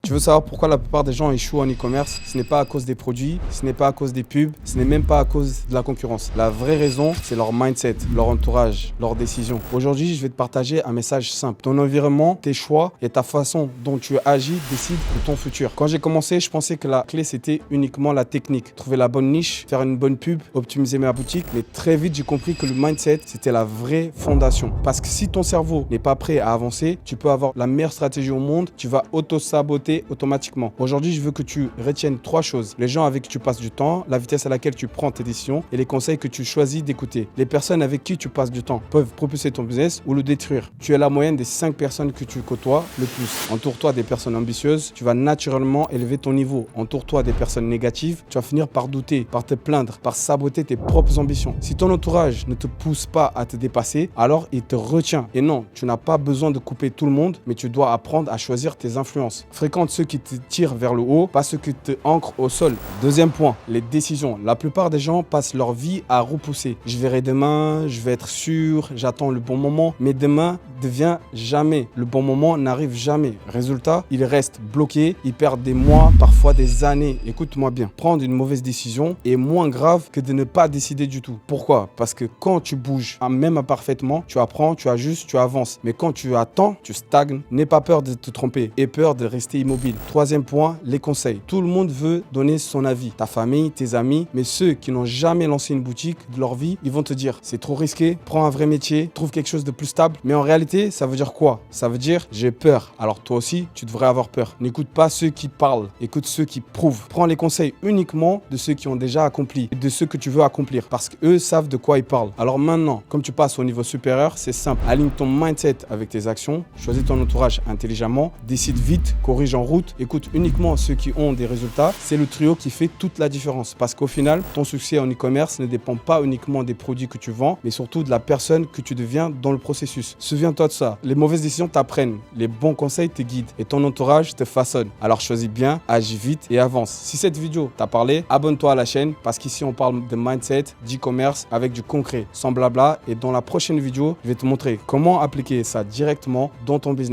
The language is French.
Tu veux savoir pourquoi la plupart des gens échouent en e-commerce? Ce n'est pas à cause des produits, ce n'est pas à cause des pubs, ce n'est même pas à cause de la concurrence. La vraie raison, c'est leur mindset, leur entourage, leurs décisions. Aujourd'hui, je vais te partager un message simple. Ton environnement, tes choix et ta façon dont tu agis décident de ton futur. Quand j'ai commencé, je pensais que la clé, c'était uniquement la technique. Trouver la bonne niche, faire une bonne pub, optimiser ma boutique. Mais très vite, j'ai compris que le mindset, c'était la vraie fondation. Parce que si ton cerveau n'est pas prêt à avancer, tu peux avoir la meilleure stratégie au monde, tu vas auto-saboter automatiquement. Aujourd'hui, je veux que tu retiennes 3 choses. Les gens avec qui tu passes du temps, la vitesse à laquelle tu prends tes décisions et les conseils que tu choisis d'écouter. Les personnes avec qui tu passes du temps peuvent propulser ton business ou le détruire. Tu es la moyenne des 5 personnes que tu côtoies le plus. Entoure-toi des personnes ambitieuses, tu vas naturellement élever ton niveau. Entoure-toi des personnes négatives, tu vas finir par douter, par te plaindre, par saboter tes propres ambitions. Si ton entourage ne te pousse pas à te dépasser, alors il te retient. Et non, tu n'as pas besoin de couper tout le monde, mais tu dois apprendre à choisir tes influences. Fréquente ceux qui te tirent vers le haut, pas ceux qui te ancrent au sol. Deuxième point, les décisions. La plupart des gens passent leur vie à repousser. Je verrai demain, je vais être sûr, j'attends le bon moment, mais demain devient jamais. Le bon moment n'arrive jamais. Résultat, ils restent bloqués, ils perdent des mois, parfois des années. Écoute-moi bien, prendre une mauvaise décision est moins grave que de ne pas décider du tout. Pourquoi? Parce que quand tu bouges, même imparfaitement, tu apprends, tu ajustes, tu avances. Mais quand tu attends, tu stagnes. N'aie pas peur de te tromper, aie peur de rester immobile. Troisième point, les conseils. Tout le monde veut donner son avis. Ta famille, tes amis, mais ceux qui n'ont jamais lancé une boutique de leur vie, ils vont te dire c'est trop risqué, prends un vrai métier, trouve quelque chose de plus stable. Mais en réalité, ça veut dire quoi? Ça veut dire j'ai peur. Alors toi aussi, tu devrais avoir peur. N'écoute pas ceux qui parlent, écoute ceux qui prouvent. Prends les conseils uniquement de ceux qui ont déjà accompli et de ceux que tu veux accomplir parce qu'eux savent de quoi ils parlent. Alors maintenant, comme tu passes au niveau supérieur, c'est simple. Aligne ton mindset avec tes actions, choisis ton entourage intelligemment, décide vite, corrige en route, écoute uniquement ceux qui ont des résultats. C'est le trio qui fait toute la différence parce qu'au final, ton succès en e-commerce ne dépend pas uniquement des produits que tu vends, mais surtout de la personne que tu deviens dans le processus. Souviens-toi de ça. Les mauvaises décisions t'apprennent, les bons conseils te guident et ton entourage te façonne. Alors choisis bien, agis vite et avance. Si cette vidéo t'a parlé, abonne-toi à la chaîne parce qu'ici on parle de mindset, d'e-commerce avec du concret, sans blabla. Et dans la prochaine vidéo, je vais te montrer comment appliquer ça directement dans ton business.